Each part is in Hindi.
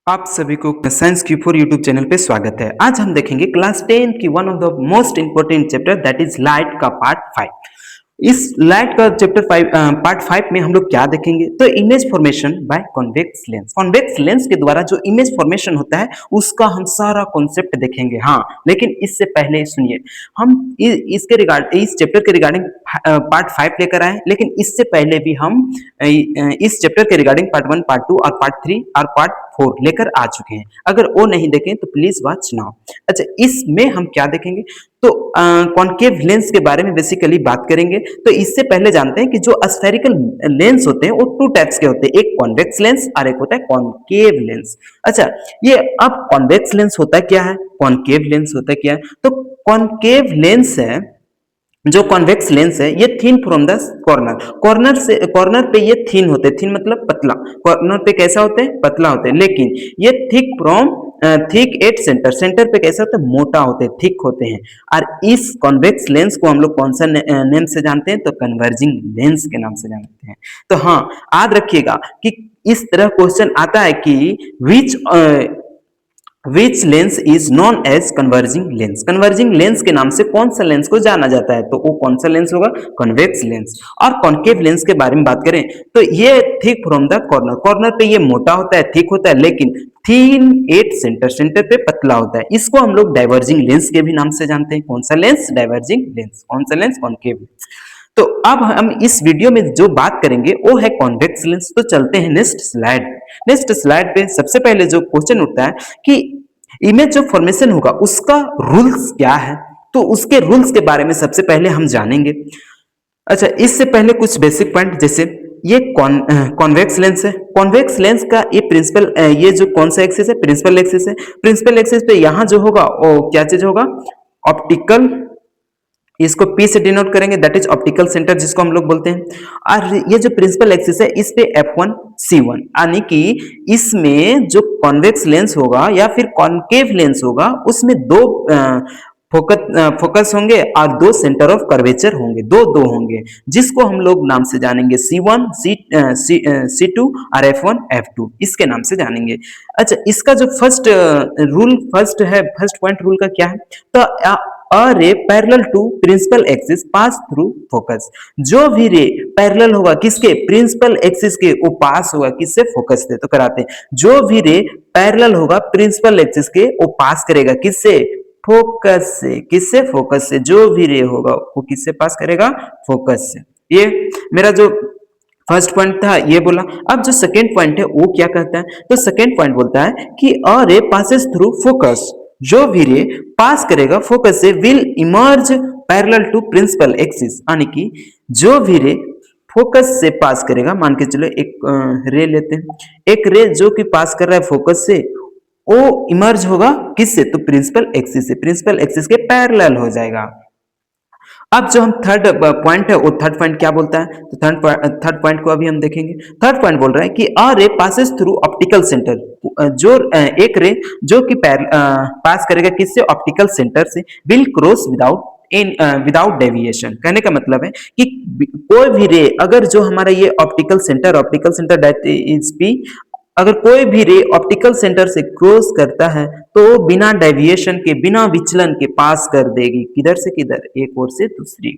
आप सभी को science Q four YouTube channel पे स्वागत है। आज हम देखेंगे क्लास 10 की one of the most important chapter that is light का पार्ट 5। इस लाइट का चैप्टर 5 पार्ट 5 में हम लोग क्या देखेंगे तो image formation by convex lens. Convex lens के द्वारा जो इमेज फॉर्मेशन होता है उसका हम सारा कॉन्सेप्ट देखेंगे। हाँ, लेकिन इससे पहले सुनिए, हम इसके रिगार्ड इस चैप्टर के रिगार्डिंग पार्ट 5 लेकर आए, लेकिन इससे पहले भी हम इस चैप्टर के रिगार्डिंग पार्ट 1, पार्ट 2 और पार्ट 3 और पार्ट 4 लेकर आ चुके हैं। अगर वो नहीं देखें तो प्लीज वॉच नाउ। अच्छा, इसमें हम क्या देखेंगे तो कॉन्केव लेंस के बारे में बेसिकली बात करेंगे। तो इससे पहले जानते हैं कि जो स्फेरिकल लेंस होते हैं वो टू टाइप्स के होते हैं, एक कॉन्वेक्स लेंस और एक होता है कॉन्केव लेंस। अच्छा, ये अब कॉन्वेक्स लेंस होता क्या है, कॉन्केव लेंस होता क्या है? तो कॉन्केव लेंस है, जो कॉन्वेक्स लेंस है ये थिन फ्रॉम द कॉर्नर पे ये थिन होते हैं। थिन मतलब पतला, कॉर्नर पे कैसा होते हैं, पतला होते हैं, लेकिन ये thick from thick at centre पे कैसा होता है, मोटा होते हैं, थिक होते हैं। और इस कॉन्वेक्स लेंस को हम लोग कौन सा नेम से जानते हैं तो कन्वर्जिंग लेंस के नाम से जानते हैं। तो हाँ, याद रखिएगा कि इस तरह क्वेश्चन आता है कि which lens is known as converging lens. Converging lens के नाम से कौन सा लेंस को जाना जाता है तो वो कौन सा लेंस होगा, कॉन्वेक्स लेंस। और कॉन्केव लेंस के बारे में बात करें तो ये थिक फ्रॉम द कॉर्नर पे ये मोटा होता है, थिक होता है, लेकिन थिन एट सेंटर पे पतला होता है। इसको हम लोग डाइवर्जिंग लेंस के भी नाम से जानते हैं। कौन सा लेंस, डाइवर्जिंग लेंस। कौन सा लेंस, कॉन्केव। तो अब हम इस वीडियो में जो बात करेंगे वो है कॉन्वेक्स लेंस। तो चलते हैं नेक्स्ट स्लाइड। नेक्स्ट स्लाइड पे सबसे पहले जो क्वेश्चन उठता है कि इमेज जो फॉर्मेशन होगा उसका रूल्स क्या है, तो उसके रूल्स के बारे में सबसे पहले हम जानेंगे। अच्छा, इससे पहले कुछ बेसिक पॉइंट, जैसे ये कॉन्वेक्स लेंस है। कॉन्वेक्स लेंस का ये प्रिंसिपल, ये जो कौन सा एक्सिस है, प्रिंसिपल एक्सिस है। प्रिंसिपल एक्सिस पे यहाँ जो होगा वो क्या चीज होगा, ऑप्टिकल, इसको P से डिनोट करेंगे, दैट इज ऑप्टिकल सेंटर जिसको हम लोग बोलते हैं। और ये जो प्रिंसिपल एक्सिस है इस पे F1 C1, यानी कि इसमें जो कॉन्वेक्स लेंस होगा या फिर कॉन्केव लेंस होगा उसमें दो फोकस होंगे और दो सेंटर ऑफ कर्वेचर होंगे, दो होंगे, जिसको हम लोग नाम से जानेंगे C1 C2 और F1 F2, इसके नाम से जानेंगे। अच्छा, इसका जो first rule, first point rule का क्या है तो a ray parallel to principal axis pass through focus। जो भी रे पैरेलल होगा किसके, प्रिंसिपल एक्सिस के, वो पास होगा किससे, फोकस से। तो कराते हैं, जो भी रे पैरेलल होगा प्रिंसिपल एक्सिस के वो पास करेगा किससे, फोकस से। किससे, फोकस से। जो भी रे होगा वो किससे पास करेगा, फोकस से। ये मेरा जो फर्स्ट पॉइंट था ये बोला। अब जो सेकेंड पॉइंट है वो क्या कहता है तो सेकेंड पॉइंट बोलता है कि अ रे पासेस थ्रू फोकस। जो भी रे पास करेगा फोकस से will emerge parallel to principal axis, यानी कि जो भी रे फोकस से पास करेगा, मान के चलो एक रे लेते हैं, एक रे जो कि पास कर रहा है फोकस से, वो इमर्ज होगा किससे तो प्रिंसिपल एक्सिस से, प्रिंसिपल एक्सिस के पैरेलल हो जाएगा। अब जो हम थर्ड पॉइंट है वो थर्ड पॉइंट क्या बोलता है तो थर्ड पॉइंट को अभी हम देखेंगे। थर्ड पॉइंट बोल रहा है कि अ ray passes through optical centre. जो एक रे जो कि पास करेगा किससे, ऑप्टिकल सेंटर से, विल क्रॉस विदाउट डेविएशन। कहने का मतलब है कि कोई भी रे, अगर जो हमारा ये optical centre that is P, अगर कोई भी रे ऑप्टिकल सेंटर से क्रॉस करता है तो बिना डेविएशन के, बिना विचलन के पास कर देगी, किधर से किधर, एक ओर से दूसरी।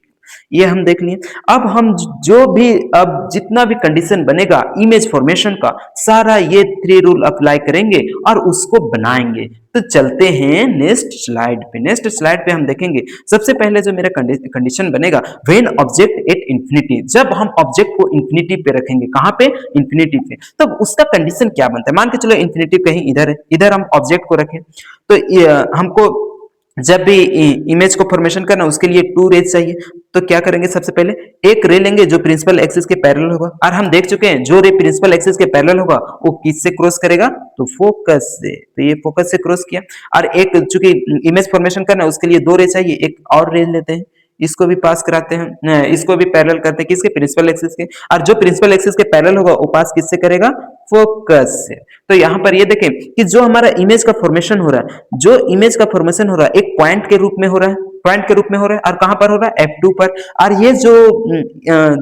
ये हम देख लिए। अब हम जो भी, अब जितना भी कंडीशन बनेगा इमेज फॉर्मेशन का, सारा ये 3 रूल अप्लाई करेंगे और उसको बनाएंगे। तो चलते हैं नेक्स्ट स्लाइड पे। नेक्स्ट स्लाइड पे हम देखेंगे सबसे पहले जो मेरा कंडीशन बनेगा, व्हेन ऑब्जेक्ट एट इंफिनिटी। जब हम ऑब्जेक्ट को इंफिनिटी पे रखेंगे, कहां पे, इंफिनिटी पे, तब उसका कंडीशन क्या बनता है। मान के चलो इंफिनिटी कहीं इधर है, इधर हम ऑब्जेक्ट को रखें तो हमको जब भी इमेज को फॉर्मेशन करना उसके लिए 2 रेज चाहिए। तो क्या करेंगे, सबसे पहले एक रे लेंगे जो प्रिंसिपल एक्सिस के पैरेलल होगा, और हम देख चुके हैं जो रे प्रिंसिपल एक्सिस के पैरेलल होगा वो किससे क्रॉस करेगा तो फोकस से। तो ये फोकस से क्रॉस किया। और एक चूंकि इमेज फॉर्मेशन करना है उसके लिए 2 रे चाहिए, एक और रे लेते हैं, इसको भी पास कराते हैं, इसको भी पैरेलल करते हैं किसके, प्रिंसिपल एक्सिस के। और जो प्रिंसिपल एक्सिस के पैरेलल होगा वो पास किससे करेगा, फोकस से। तो यहाँ पर ये देखें कि जो हमारा इमेज का फॉर्मेशन हो रहा है, जो इमेज का फॉर्मेशन हो रहा है एक पॉइंट के रूप में हो रहा है, पॉइंट के रूप में हो रहा है, और कहां पर हो रहा है, F2 पर। और ये जो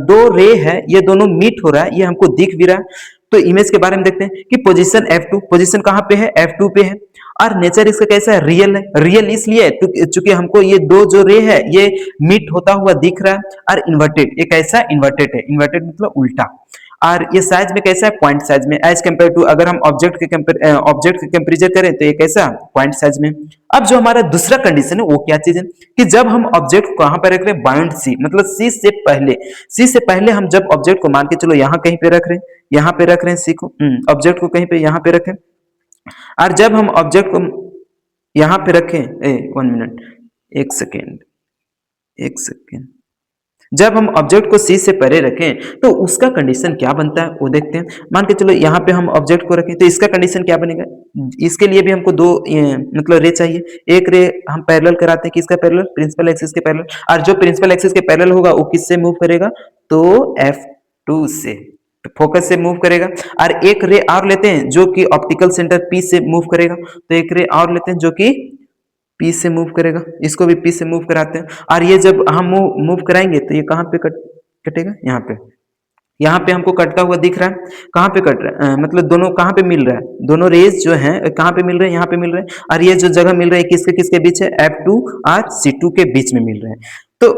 2 रे है ये दोनों मीट हो रहा है, ये हमको दिख भी रहा है। तो इमेज के बारे में देखते हैं कि पोजीशन F2, पोजीशन कहाँ पे है, F2 पे है। और नेचर इसका कैसा है, रियल है। रियल इसलिए है चूंकि हमको ये दो जो रे है ये मीट होता हुआ दिख रहा है। और इन्वर्टेड, ये कैसा इन्वर्टेड है, इन्वर्टेड मतलब उल्टा। और ये साइज में कैसा है, पॉइंट साइज में, एज कम्पेयर टू अगर हम ऑब्जेक्ट के कंपेरिजन करें तो ये कैसा, पॉइंट साइज में। अब जो हमारा दूसरा कंडीशन है वो क्या चीज है कि जब हम ऑब्जेक्ट को कहां पर रख रहे हैं, बाउंड सी, मतलब सी से पहले, सी से पहले हम जब ऑब्जेक्ट को मान के चलो यहाँ कहीं पे रख रहे हैं, यहाँ पे रख रहे हैं सी को, ऑब्जेक्ट को कहीं पे यहाँ पे रखें। और जब हम ऑब्जेक्ट को यहाँ पे रखें, 1 मिनट, 1 सेकेंड, 1 सेकेंड, जब हम ऑब्जेक्ट को सी से परे रखें तो उसका कंडीशन क्या बनता है वो देखते हैं। मान के चलो यहाँ पे हम ऑब्जेक्ट को रखें तो इसका कंडीशन क्या बनेगा। इसके लिए भी हमको दो मतलब रे चाहिए। एक रे हम पैरेलल कराते हैं, किसका पैरेलल, प्रिंसिपल एक्सिस के पैरेलल। और जो प्रिंसिपल एक्सिस के पैरेलल होगा वो किससे मूव करेगा, तो F2 से, फोकस से मूव करेगा। और एक रे और लेते हैं जो कि ऑप्टिकल सेंटर P से मूव करेगा। तो एक रे और लेते हैं जो कि P से मूव करेगा, इसको भी P से मूव कराते हैं। और ये जब हम मूव कराएंगे तो ये कहाँ पे कटेगा, यहाँ पे। यहाँ पे हमको कटता हुआ दिख रहा है, कहाँ पे कट रहा है, मतलब दोनों कहाँ पे मिल रहा है, दोनों रेज जो हैं कहाँ पे मिल रहे हैं, यहाँ पे मिल रहे हैं। और ये जो जगह मिल रहा है किसके किसके बीच है, F2 और C2 के बीच में मिल रहे हैं। तो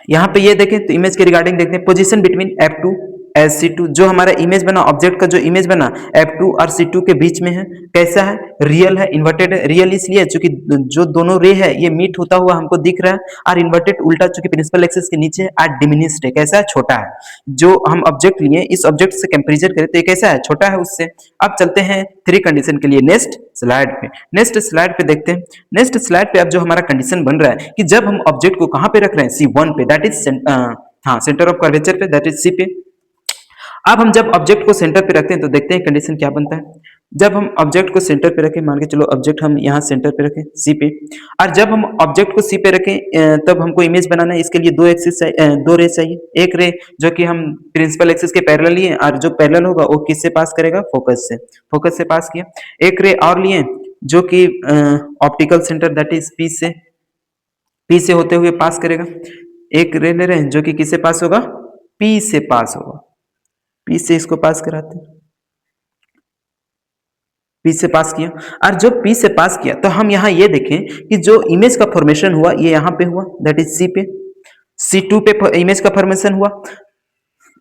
यहाँ पे ये देखें तो इमेज के रिगार्डिंग देखते हैं, position between F2 as C2, जो हमारा इमेज बना, ऑब्जेक्ट का जो इमेज बना F2 और C2 के बीच में है, कैसा है, रियल है, इन्वर्टेड है। रियल इसलिए चूंकि जो दोनों रे है ये मीट होता हुआ हमको दिख रहा है। और इन्वर्टेड उल्टा चूंकि प्रिंसिपल एक्सिस के नीचे और डिमिनिश्ड है, कैसा है, छोटा है। जो हम ऑब्जेक्ट लिए इस ऑब्जेक्ट से कंपेरिजन करें तो ये कैसा है, छोटा है उससे। अब चलते हैं 3 कंडीशन के लिए नेक्स्ट स्लाइड पे। नेक्स्ट स्लाइड पे देखते हैं, नेक्स्ट स्लाइड पे अब जो हमारा कंडीशन बन रहा है कि जब हम ऑब्जेक्ट को कहां पे रख रहे हैं, C1 पे, that is centre of curvature पे, दैट इज C पे। अब हम जब ऑब्जेक्ट को सेंटर पे रखते हैं तो देखते हैं कंडीशन क्या बनता है। जब हम ऑब्जेक्ट को सेंटर पे रखें, मान के चलो ऑब्जेक्ट हम यहाँ सेंटर पे रखें सी पे, और जब हम ऑब्जेक्ट को सी पे रखें तब हमको इमेज बनाना है। इसके लिए दो एक्सिस दो रे चाहिए। एक रे जो कि हम प्रिंसिपल एक्सिस के पैरेलल लिए, और जो पैरेलल होगा वो किससे पास करेगा, फोकस से, फोकस से पास किया। एक रे और लिए जो कि optical centre that is P से होते हुए पास करेगा। एक रे ले रहे हैं जो कि किससे पास होगा, पी से पास होगा, पी से इसको पास कराते हैं, पी से पास किया। और जब पी से पास किया तो हम यहाँ ये देखें कि जो इमेज का फॉर्मेशन हुआ ये यहाँ पे हुआ, दैट इज सी पे, C2 पे इमेज का फॉर्मेशन हुआ।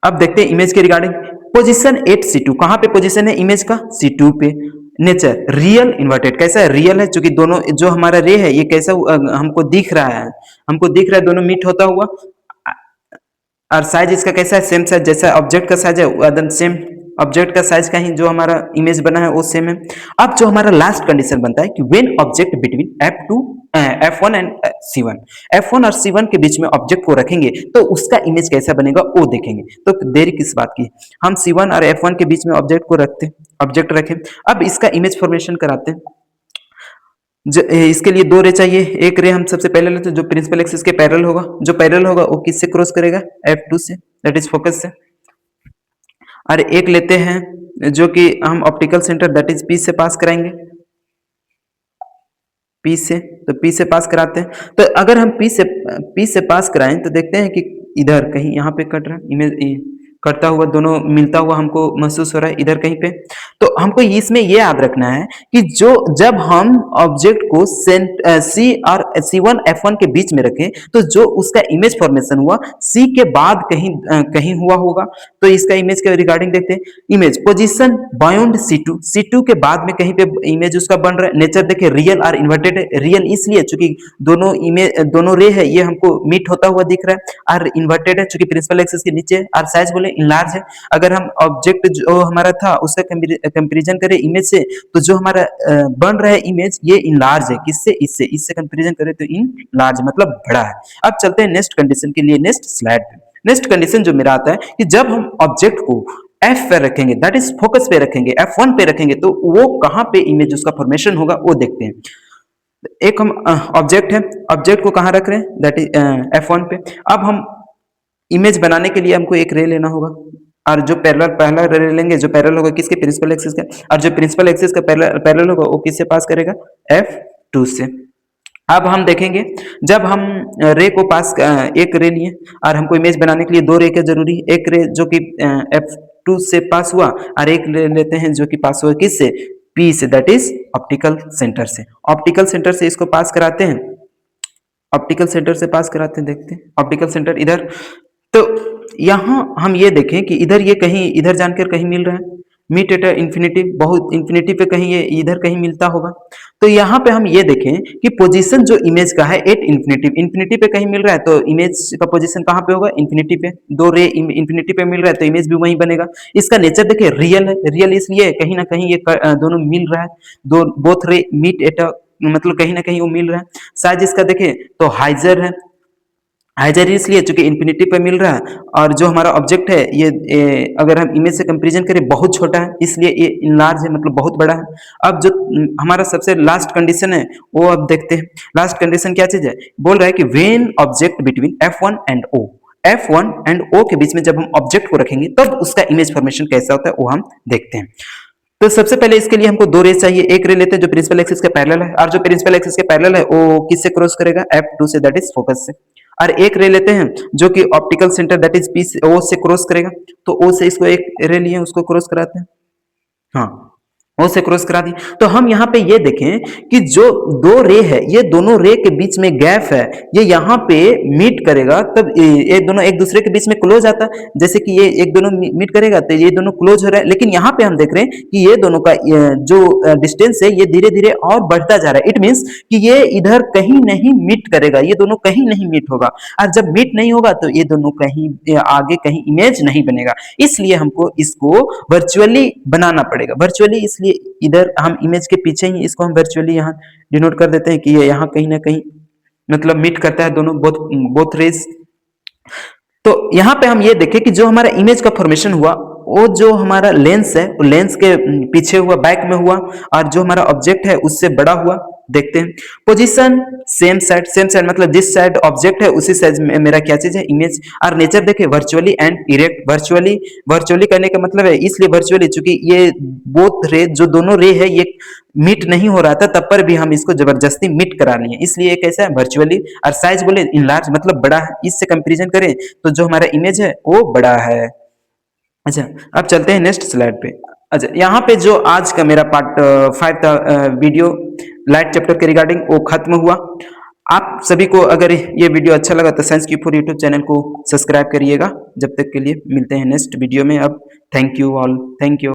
अब देखते हैं इमेज के रिगार्डिंग, पोजीशन एट C2, कहाँ पे पोजीशन है इमेज का, C2 पे। नेचर रियल इन्वर्टेड, कैसा है, रियल है चूंकि दोनों जो हमारा रे है ये कैसा हमको दिख रहा है, हमको दिख रहा है दोनों मीट होता हुआ। और साइज इसका कैसा है, सेम साइज, जैसा ऑब्जेक्ट का साइज है एकदम सेम, ऑब्जेक्ट का साइज का ही जो हमारा इमेज बना है वो सेम है। अब जो हमारा लास्ट कंडीशन बनता है कि when object between F1 and C1, F1 और C1 के बीच में ऑब्जेक्ट को रखेंगे तो उसका इमेज कैसा बनेगा वो देखेंगे। तो देरी किस बात की, हम C1 और F1 के बीच में ऑब्जेक्ट को ऑब्जेक्ट रखें। अब इसका इमेज फॉर्मेशन कराते हैं। इसके लिए दो रे चाहिए। एक रे हम सबसे पहले लेते हैं जो प्रिंसिपल एक्सिस के पैरेलल होगा, जो पैरेलल होगा वो किससे क्रॉस करेगा, F2 से, दैट इज फोकस से। और एक लेते हैं जो कि हम optical centre that is P से पास कराएंगे, P से, तो P से पास कराते हैं। तो अगर हम P से पास कराएं तो देखते हैं कि इधर कहीं यहाँ पे कट रहा है इमेज, करता हुआ दोनों मिलता हुआ हमको महसूस हो रहा है इधर कहीं पे। तो हमको इसमें ये याद रखना है कि जो जब हम ऑब्जेक्ट को C और C1 F1 के बीच में रखें तो जो उसका इमेज फॉर्मेशन हुआ C के बाद कहीं हुआ होगा। तो इसका इमेज के रिगार्डिंग देखते हैं, इमेज पोजीशन बाउंड C2 के बाद में कहीं पे इमेज उसका बन रहा है। नेचर देखिए रियल और इन्वर्टेड है, रियल इसलिए चूंकि दोनों रे है ये हमको मीट होता हुआ दिख रहा है, और इन्वर्टेड है चूंकि प्रिंसिपल एक्सिस के नीचे, और साइज बोले इनलार्ज है। अगर हम ऑब्जेक्ट जो हमारा था उसका कंपैरिजन करें इमेज से तो जो हमारा बन रहा है इमेज ये इनलार्ज है, किससे, इससे कंपैरिजन करें तो इनलार्ज मतलब बड़ा है। अब चलते हैं नेक्स्ट कंडीशन के लिए, नेक्स्ट स्लाइड पे। नेक्स्ट कंडीशन जो मेरा आता है कि जब हम ऑब्जेक्ट को F पे रखेंगे, दैट इज फोकस पे रखेंगे, F1 पे रखेंगे तो वो कहां पे इमेज उसका फॉर्मेशन होगा वो देखते हैं। एक हम ऑब्जेक्ट है, ऑब्जेक्ट को कहां रख रहे हैं, दैट इज F1 पे। अब हम इमेज बनाने के लिए हमको एक रे लेना होगा, और जो पहला रे लेंगे जो पैरेलल होगा किसके, प्रिंसिपल एक्सिस का, और जो प्रिंसिपल एक्सिस का पैरेलल होगा वो किससे पास करेगा, F2 से। अब हम देखेंगे, जब हम रे को पास एक रे लिए और हमको इमेज बनाने के लिए दो रे के जरूरी है। एक रे जो कि F2 से पास हुआ और एक रे लेते हैं जो कि पास हुआ किससे, P से, दैट इज ऑप्टिकल सेंटर से। ऑप्टिकल सेंटर से इसको पास कराते हैं, ऑप्टिकल सेंटर से पास कराते हैं, देखते हैं ऑप्टिकल सेंटर इधर। तो यहाँ हम ये देखें कि इधर ये कहीं इधर जानकर कहीं मिल रहा है, मीट एट इन्फिनिटी, बहुत इन्फिनिटी पे कहीं ये इधर कहीं मिलता होगा। तो यहाँ पे हम ये देखें कि पोजीशन जो इमेज का है एट इन्फिनिटी, इन्फिनिटी पे कहीं मिल रहा है तो इमेज का पोजीशन कहाँ पे होगा, इन्फिनिटी पे। दो रे इन्फिनिटी पे मिल रहा है तो इमेज भी वहीं बनेगा। इसका नेचर देखिए रियल है, रियल इसलिए कहीं ना कहीं ये दोनों मिल रहा है, दो बोथ रे मीट एट मतलब कहीं ना कहीं वो मिल रहा है। साइज इसका देखें तो हाइजर है, हाइजर इसलिए चूंकि इन्फिनिटी पे मिल रहा है, और जो हमारा ऑब्जेक्ट है ये अगर हम इमेज से कंपैरिजन करें बहुत छोटा है, इसलिए ये इनलार्ज है, मतलब बहुत बड़ा है। अब जो हमारा सबसे लास्ट कंडीशन है वो अब देखते हैं। लास्ट कंडीशन क्या चीज है, बोल रहा है कि when object between F1 and O, F1 and O के बीच में जब हम ऑब्जेक्ट को रखेंगे तब उसका इमेज फॉर्मेशन कैसा होता है वो हम देखते हैं। तो सबसे पहले इसके लिए हमको दो रेस चाहिए। एक रे लेते हैं जो प्रिंसिपल एक्सिस के पैरेलल है, और जो प्रिंसिपल एक्सिस के पैरेलल है वो किससे क्रॉस करेगा, F2 से, दैट इज फोकस से। और एक रे लेते हैं जो कि optical centre that is P से, O से क्रॉस करेगा, तो O से इसको एक रे लिए उसको क्रॉस कराते हैं, हाँ O से क्रॉस करा दी। तो हम यहाँ पे ये देखें कि जो दो रे है ये दोनों रे के बीच में गैप है, ये यहाँ पे मीट करेगा तब ये दोनों एक दूसरे के बीच में क्लोज आता है। जैसे कि ये एक दोनों मीट करेगा तो ये दोनों क्लोज हो रहा है, लेकिन यहाँ पे हम देख रहे हैं कि ये दोनों का जो डिस्टेंस है ये धीरे धीरे और बढ़ता जा रहा है। इट मीन्स कि ये इधर कहीं नहीं मीट करेगा, ये दोनों कहीं नहीं मीट होगा, और जब मीट नहीं होगा तो ये दोनों कहीं आगे कहीं इमेज नहीं बनेगा। इसलिए हमको इसको वर्चुअली बनाना पड़ेगा। वर्चुअली इसलिए इधर हम इमेज के पीछे ही इसको हम वर्चुअली यहाँ डिनोट कर देते हैं कि ये यहाँ कहीं ना कहीं मतलब मीट करता है दोनों बोथ रेज। तो यहाँ पे हम ये देखें कि जो हमारा इमेज का फॉर्मेशन हुआ वो जो हमारा लेंस है वो लेंस के पीछे हुआ, बैक में हुआ, और जो हमारा ऑब्जेक्ट है उससे बड़ा हुआ। देखते हैं position same side, same side मतलब जिस साइड ऑब्जेक्ट है उसी साइड में मेरा क्या चीज है, इमेज। और नेचर देखे virtually and erect, virtually virtually करने का मतलब है इसलिए वर्चुअली चूंकि ये बोथ रे जो दोनों रे है ये मीट नहीं हो रहा था तब पर भी हम इसको जबरदस्ती मीट करा लिए, इसलिए कैसा है वर्चुअली। और साइज बोले इनलार्ज मतलब बड़ा है, इससे कंपेरिजन करें तो जो हमारा इमेज है वो बड़ा है। अच्छा अब चलते हैं नेक्स्ट स्लाइड पे। अच्छा यहाँ पे जो आज का मेरा पार्ट 5 था वीडियो लाइट चैप्टर के रिगार्डिंग वो खत्म हुआ। आप सभी को अगर ये वीडियो अच्छा लगा तो science cube for YouTube channel को सब्सक्राइब करिएगा। जब तक के लिए मिलते हैं नेक्स्ट वीडियो में। अब thank you all, thank you.